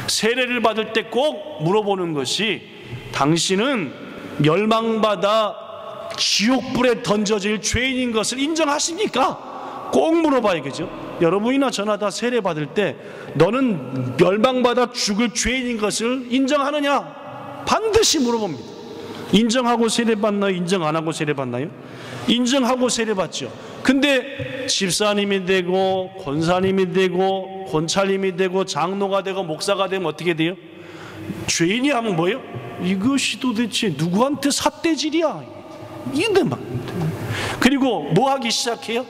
세례를 받을 때 꼭 물어보는 것이, 당신은 멸망받아 지옥불에 던져질 죄인인 것을 인정하십니까? 꼭 물어봐야겠죠. 여러분이나 저나 다 세례 받을 때 너는 멸망받아 죽을 죄인인 것을 인정하느냐? 반드시 물어봅니다. 인정하고 세례 받나요? 인정 안 하고 세례 받나요? 인정하고 세례 받죠. 근데 집사님이 되고 권사님이 되고 권찰님이 되고 장로가 되고 목사가 되면 어떻게 돼요? 죄인이 하면 뭐예요? 이것이 도대체 누구한테 삿대질이야? 이게 막. 그리고 뭐 하기 시작해요?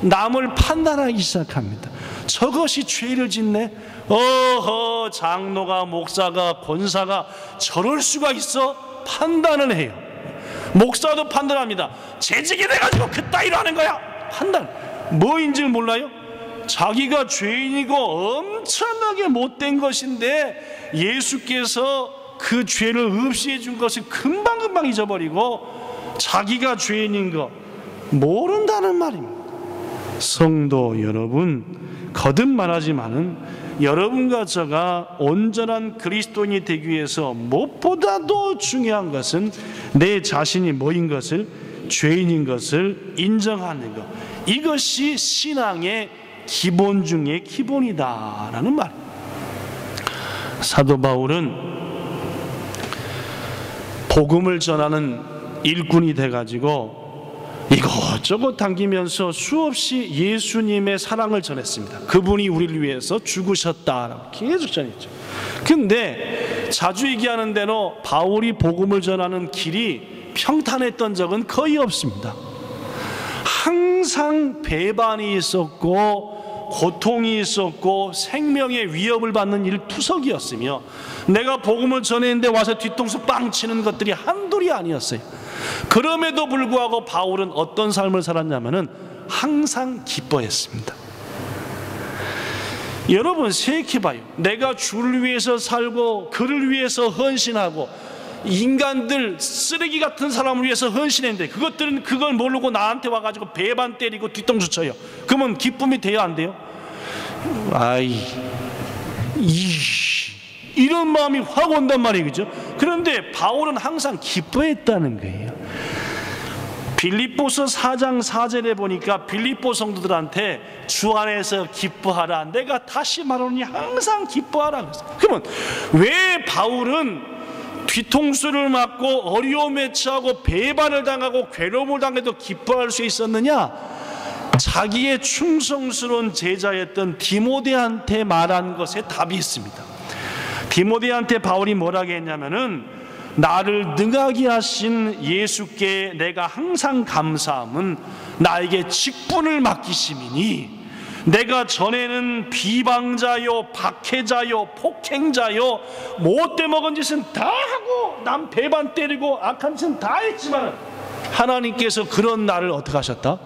남을 판단하기 시작합니다. 저것이 죄를 짓네? 어허, 장로가 목사가 권사가 저럴 수가 있어? 판단을 해요. 목사도 판단합니다. 재직이 돼가지고 그따위로 하는 거야. 판단. 뭐인지 몰라요? 자기가 죄인이고 엄청나게 못된 것인데 예수께서 그 죄를 없이해 준 것을 금방금방 잊어버리고 자기가 죄인인 거 모른다는 말입니다. 성도 여러분, 거듭 말하지만은 여러분과 저가 온전한 그리스도인이 되기 위해서 무엇보다도 중요한 것은 내 자신이 뭐인 것을, 죄인인 것을 인정하는 것. 이것이 신앙의 기본 중의 기본이다라는 말입니다. 사도 바울은 복음을 전하는 일꾼이 돼가지고 이것저것 당기면서 수없이 예수님의 사랑을 전했습니다. 그분이 우리를 위해서 죽으셨다라고 계속 전했죠. 근데 자주 얘기하는 대로 바울이 복음을 전하는 길이 평탄했던 적은 거의 없습니다. 항상 배반이 있었고 고통이 있었고 생명의 위협을 받는 일투석이었으며, 내가 복음을 전했는데 와서 뒤통수 빵 치는 것들이 한둘이 아니었어요. 그럼에도 불구하고 바울은 어떤 삶을 살았냐면은 항상 기뻐했습니다. 여러분 생각해봐요. 내가 주를 위해서 살고 그를 위해서 헌신하고 인간들 쓰레기 같은 사람을 위해서 헌신했는데 그것들은 그걸 모르고 나한테 와가지고 배반 때리고 뒤통수 쳐요. 그러면 기쁨이 돼요, 안 돼요? 이런 마음이 확 온단 말이죠. 그런데 바울은 항상 기뻐했다는 거예요. 빌립보서 4장 4절에 보니까 빌립보 성도들한테 주 안에서 기뻐하라, 내가 다시 말하노니 항상 기뻐하라 그랬어요. 그러면 왜 바울은 뒤통수를 맞고 어려움에 처하고 배반을 당하고 괴로움을 당해도 기뻐할 수 있었느냐? 자기의 충성스러운 제자였던 디모데한테 말한 것에 답이 있습니다. 디모데한테 바울이 뭐라고 했냐면은, 나를 능하게 하신 예수께 내가 항상 감사함은 나에게 직분을 맡기심이니 내가 전에는 비방자요 박해자요 폭행자요 못돼 먹은 짓은 다 하고 남 배반 때리고 악한 짓은 다 했지만 하나님께서 그런 나를 어떻게 하셨다?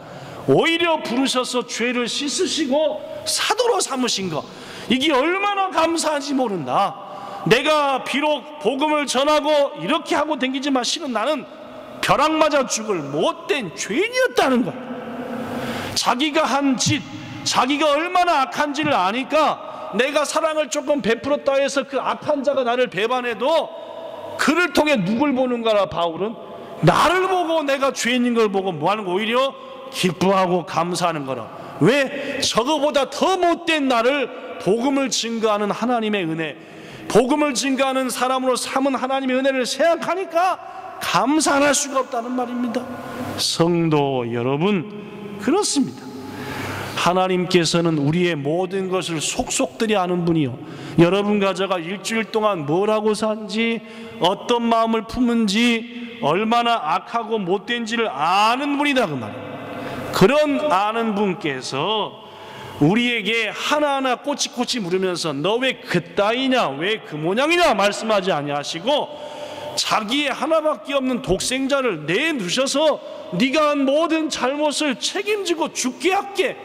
오히려 부르셔서 죄를 씻으시고 사도로 삼으신 거, 이게 얼마나 감사한지 모른다. 내가 비록 복음을 전하고 이렇게 하고 댕기지만 실은 나는 벼락 맞아 죽을 못된 죄인이었다는 거야. 자기가 한 짓, 자기가 얼마나 악한지를 아니까 내가 사랑을 조금 베풀었다 해서 그 악한 자가 나를 배반해도 그를 통해 누굴 보는 거라? 바울은 나를 보고, 내가 죄인인 걸 보고 뭐하는 거? 오히려 기뻐하고 감사하는 거라. 왜? 저거보다 더 못된 나를 복음을 증거하는 하나님의 은혜, 복음을 증거하는 사람으로 삼은 하나님의 은혜를 생각하니까 감사할 수가 없다는 말입니다. 성도 여러분, 그렇습니다. 하나님께서는 우리의 모든 것을 속속들이 아는 분이요, 여러분과 제가 일주일 동안 뭘 하고 산지, 어떤 마음을 품은지, 얼마나 악하고 못된지를 아는 분이다 그 말이에요. 그런 아는 분께서 우리에게 하나하나 꼬치꼬치 물으면서 너 왜 그따위냐, 왜 그 모양이냐 말씀하지 아니하시고 자기의 하나밖에 없는 독생자를 내두셔서 네가 한 모든 잘못을 책임지고 죽게 할게,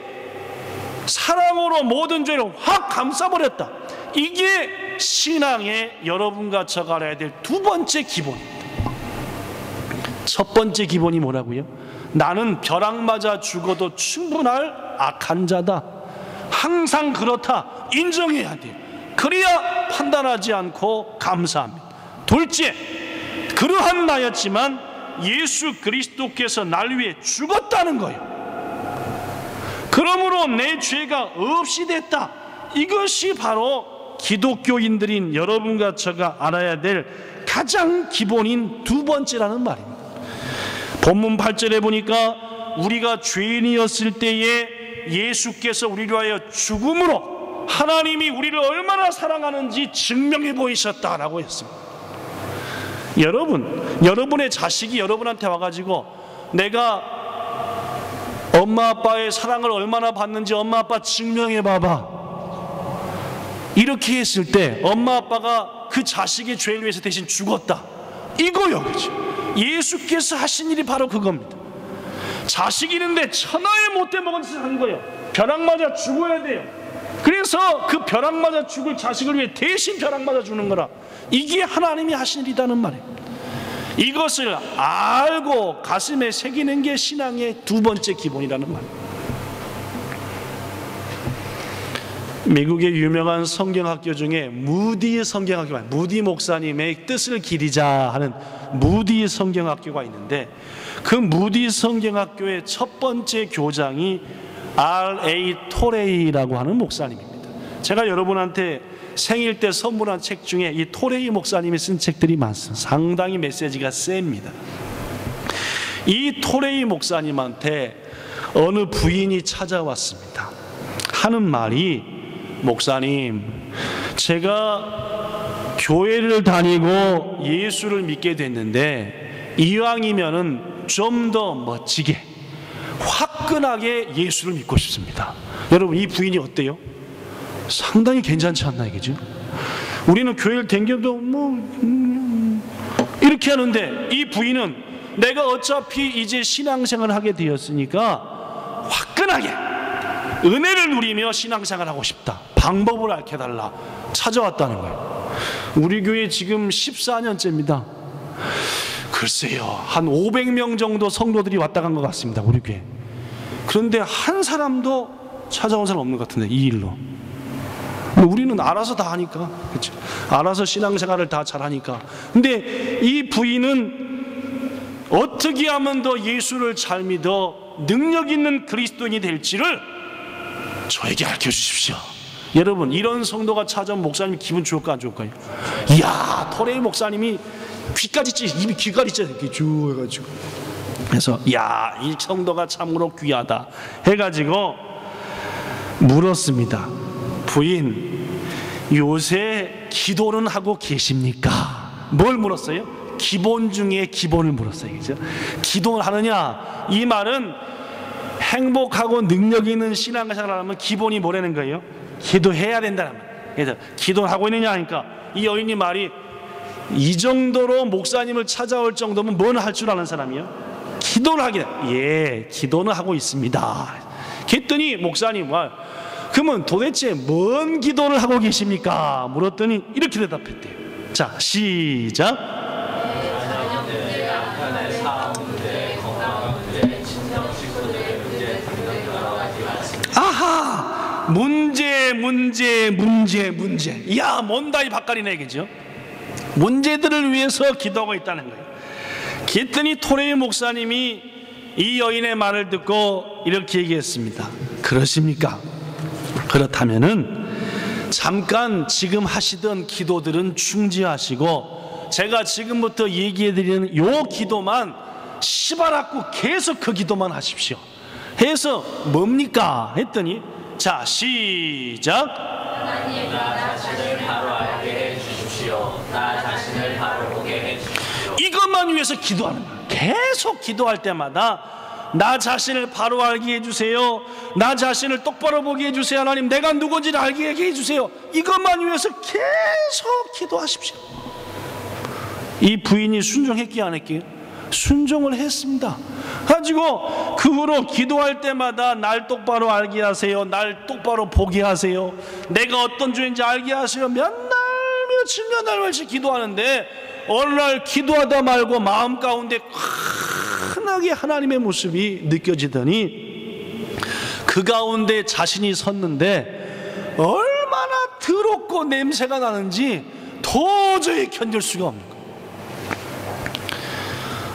사랑으로 모든 죄를 확 감싸버렸다. 이게 신앙의 여러분과 저가 알아야 될 두 번째 기본입니다. 첫 번째 기본이 뭐라고요? 나는 벼락 맞아 죽어도 충분할 악한 자다. 항상 그렇다. 인정해야 돼. 그래야 판단하지 않고 감사합니다. 둘째, 그러한 나였지만 예수 그리스도께서 날 위해 죽었다는 거예요. 그러므로 내 죄가 없이 됐다. 이것이 바로 기독교인들인 여러분과 저가 알아야 될 가장 기본인 두 번째라는 말입니다. 본문 8절에 보니까 우리가 죄인이었을 때에 예수께서 우리를 위하여 죽음으로 하나님이 우리를 얼마나 사랑하는지 증명해 보이셨다라고 했습니다. 여러분의 자식이 여러분한테 와가지고 내가 엄마 아빠의 사랑을 얼마나 받는지 엄마 아빠 증명해 봐봐, 이렇게 했을 때 엄마 아빠가 그 자식의 죄를 위해서 대신 죽었다, 이거요. 그렇죠? 예수께서 하신 일이 바로 그겁니다. 자식이 있는데 천하의 못돼 먹은 짓을 한 거예요. 벼락 맞아 죽어야 돼요. 그래서 그 벼락 맞아 죽을 자식을 위해 대신 벼락 맞아 주는 거라. 이게 하나님이 하신 일이라는 말이에요. 이것을 알고 가슴에 새기는 게 신앙의 두 번째 기본이라는 말이에요. 미국의 유명한 성경학교 중에 무디 성경학교가, 무디 목사님의 뜻을 기리자 하는 무디 성경학교가 있는데, 그 무디 성경학교의 첫 번째 교장이 R.A. 토레이라고 하는 목사님입니다. 제가 여러분한테 생일 때 선물한 책 중에 이 토레이 목사님이 쓴 책들이 많습니다. 상당히 메시지가 셉니다. 이 토레이 목사님한테 어느 부인이 찾아왔습니다. 하는 말이, 목사님, 제가 교회를 다니고 예수를 믿게 됐는데 이왕이면은 좀 더 멋지게 화끈하게 예수를 믿고 싶습니다. 여러분, 이 부인이 어때요? 상당히 괜찮지 않나 이거죠? 우리는 교회를 다녀도 이렇게 하는데, 이 부인은 내가 어차피 이제 신앙생활을 하게 되었으니까 화끈하게 은혜를 누리며 신앙생활을 하고 싶다, 방법을 알려달라 찾아왔다는 거예요. 우리 교회 지금 14년째입니다. 글쎄요, 한 500명 정도 성도들이 왔다 간 것 같습니다, 우리 교회. 그런데 한 사람도 찾아온 사람 없는 것 같은데, 이 일로. 우리는 알아서 다 하니까, 그렇죠? 알아서 신앙생활을 다 잘하니까. 근데 이 부인은 어떻게 하면 더 예수를 잘 믿어 능력 있는 그리스도인이 될지를 저에게 알려주십시오. 여러분, 이런 성도가 찾아온 목사님 기분 좋을까 안 좋을까요? 이야, 토레이 목사님이 귀까지 찢어, 입이 귀까지 찢어 이렇게 쭉 해가지고, 그래서 야, 이 성도가 참으로 귀하다 해가지고 물었습니다. 부인, 요새 기도는 하고 계십니까? 뭘 물었어요? 기본 중에 기본을 물었어요. 그죠? 기도를 하느냐? 이 말은 행복하고 능력 있는 신앙생활을 하면 기본이 뭐라는 거예요? 기도해야 된다는 말. 그래서 기도를 하고 있느냐 하니까 이 여인이 말이, 이 정도로 목사님을 찾아올 정도면 뭘 할 줄 아는 사람이요? 기도를 하긴, 예, 기도는 하고 있습니다. 그랬더니 목사님, 그러면 도대체 뭔 기도를 하고 계십니까? 물었더니 이렇게 대답했대요. 자, 시작. 아하, 문제. 이야, 뭔다 이 바깥이네, 그죠? 문제들을 위해서 기도하고 있다는 거예요. 그랬더니 토레이 목사님이 이 여인의 말을 듣고 이렇게 얘기했습니다. 그러십니까? 그렇다면은 잠깐 지금 하시던 기도들은 중지하시고 제가 지금부터 얘기해드리는 요 기도만 시바라고 계속 그 기도만 하십시오. 해서 뭡니까? 했더니, 자, 시작. 하나님, 나 자신을 바로 알게 해주십시오. 나 자신을 바로 보게 해주십시오. 이것만 위해서 기도하는 거예요. 계속 기도할 때마다 나 자신을 바로 알게 해주세요. 나 자신을 똑바로 보게 해주세요. 하나님, 내가 누군지를 알게 해주세요. 이것만 위해서 계속 기도하십시오. 이 부인이 순종했기에 안 했기에? 순종을 했습니다. 가지고 그 후로 기도할 때마다 날 똑바로 알게 하세요. 날 똑바로 보게 하세요. 내가 어떤 죄인지 알게 하세요. 몇 날 며칠 기도하는데 어느 날 기도하다 말고 마음 가운데 환하게 하나님의 모습이 느껴지더니 그 가운데 자신이 섰는데 얼마나 더럽고 냄새가 나는지 도저히 견딜 수가 없는 거예요.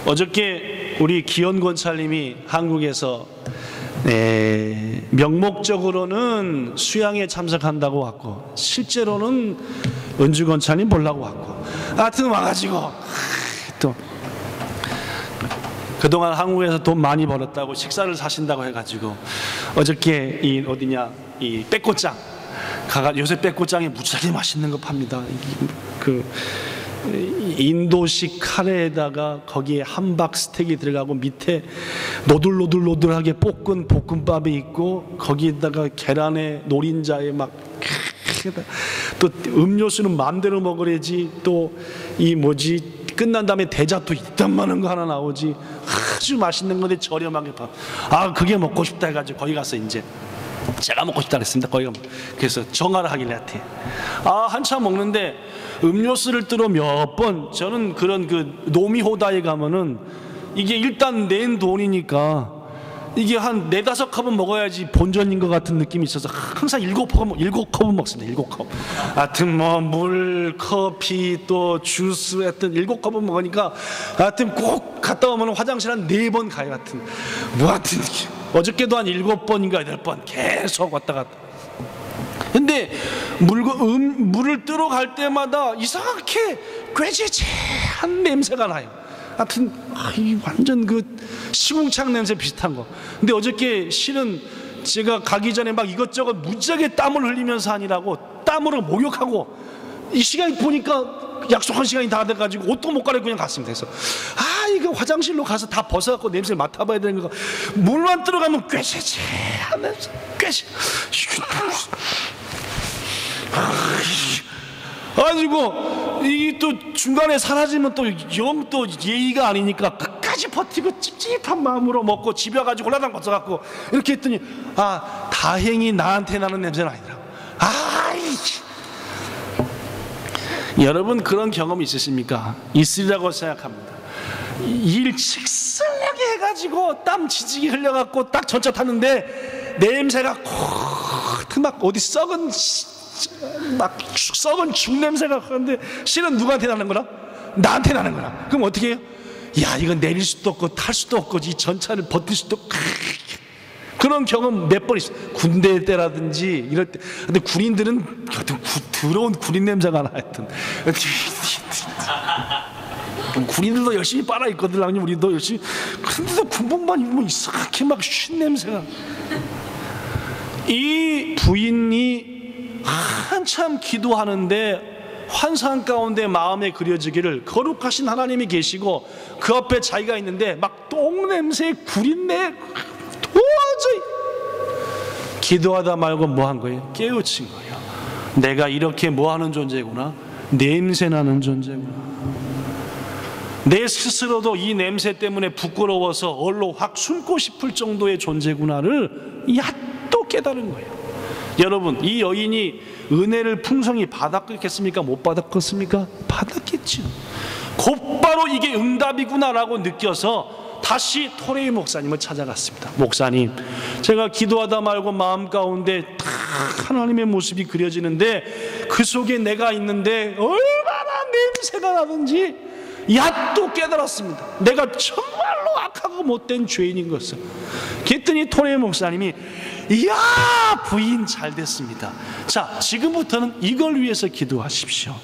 어저께 우리 기현 권찰님이 한국에서 명목적으로는 수양에 참석한다고 왔고 실제로는 은주 권찰님 보려고 왔고 하여튼 와가지고 또 그동안 한국에서 돈 많이 벌었다고 식사를 사신다고 해가지고 어저께 이 빼꼬짱 요새 빼꼬짱이 무지하게 맛있는 거 팝니다. 인도식 카레에다가 거기에 함박 스테이크 들어가고 밑에 노들노들노들하게 볶은 볶음밥이 있고 거기에다가 계란에 노린자에 막 또 음료수는 마음대로 먹으래지 또 끝난 다음에 대자도 이딴만한 거 하나 나오지 아주 맛있는 건데 저렴하게 그게 먹고 싶다 해가지고 거기 가서 이제 제가 먹고 싶다 그랬습니다. 거기가 그래서 정하라 하길래 한참 먹는데 음료수를 들어 몇 번 저는 그런 노미호다에 가면은 이게 일단 낸 돈이니까 이게 한 4-5컵은 먹어야지 본전인 것 같은 느낌이 있어서 항상 7컵은 먹습니다. 7컵. 하여튼 물, 커피 또 주스 하여튼 7컵은 먹으니까 하여튼 꼭 갔다 오면 화장실 한 4번 가요. 하여튼 하여튼 어저께도 한 7번인가 8번 계속 왔다 갔다. 근데 물을 뜨러 갈 때마다 이상하게 꾀죄죄한 냄새가 나요. 하여튼 완전 시궁창 냄새 비슷한 거. 근데 어저께 실은 제가 가기 전에 막 이것저것 무지하게 땀을 흘리면서 하느라고 땀으로 목욕하고 이 시간이 보니까 약속한 시간이 다 돼가지고 옷도 못 갈아입고 그냥 갔습니다. 그래서 이거 화장실로 가서 다 벗어갖고 냄새를 맡아봐야 되는 거. 물만 들어가면 꾀죄죄한 냄새. 가지고 이게 또 중간에 사라지면 또 영 또 예의가 아니니까 끝까지 버티고 찝찝한 마음으로 먹고 집에 가지고 올라당 벗어갖고 이렇게 했더니 다행히 나한테 나는 냄새는 아니더라고. 여러분 그런 경험 있으십니까? 있으리라고 생각합니다. 일 직설나게 해가지고 땀 지지게 흘려갖고 딱 전차 탔는데 냄새가 막 어디 썩은 죽 냄새가 나는데 실은 누구한테 나는 거라? 나한테 나는 거라. 그럼 어떻게 해요? 이건 내릴 수도 없고 탈 수도 없고 이 전차를 버틸 수도 없고 그런 경험 몇 번 있어요. 군대 때라든지 이럴 때. 근데 군인들은 더러운 군인 냄새가 나. 하여튼 군인들도 열심히 빨아 입거든. 우리도 열심히. 근데도 군복만 입으면 이상하게 막 쉰 냄새가. 이 부인이 한참 기도하는데 환상 가운데 마음에 그려지기를 거룩하신 하나님이 계시고 그 앞에 자기가 있는데 막 똥냄새 구린내 도저히 기도하다 말고 뭐 한 거예요? 깨우친 거예요. 내가 이렇게 뭐 하는 존재구나. 냄새나는 존재구나. 내 스스로도 이 냄새 때문에 부끄러워서 얼로 확 숨고 싶을 정도의 존재구나를 야또 깨달은 거예요. 여러분 이 여인이 은혜를 풍성히 받았겠습니까? 못 받았겠습니까? 받았겠죠. 곧바로 이게 응답이구나라고 느껴서 다시 토레이 목사님을 찾아갔습니다. 목사님, 제가 기도하다 말고 마음 가운데 다 하나님의 모습이 그려지는데 그 속에 내가 있는데 얼마나 냄새가 나든지 야또 깨달았습니다. 내가 정말로 악하고 못된 죄인인 것을. 그랬더니 토레이 목사님이 이야 부인 잘 됐습니다. 자, 지금부터는 이걸 위해서 기도하십시오.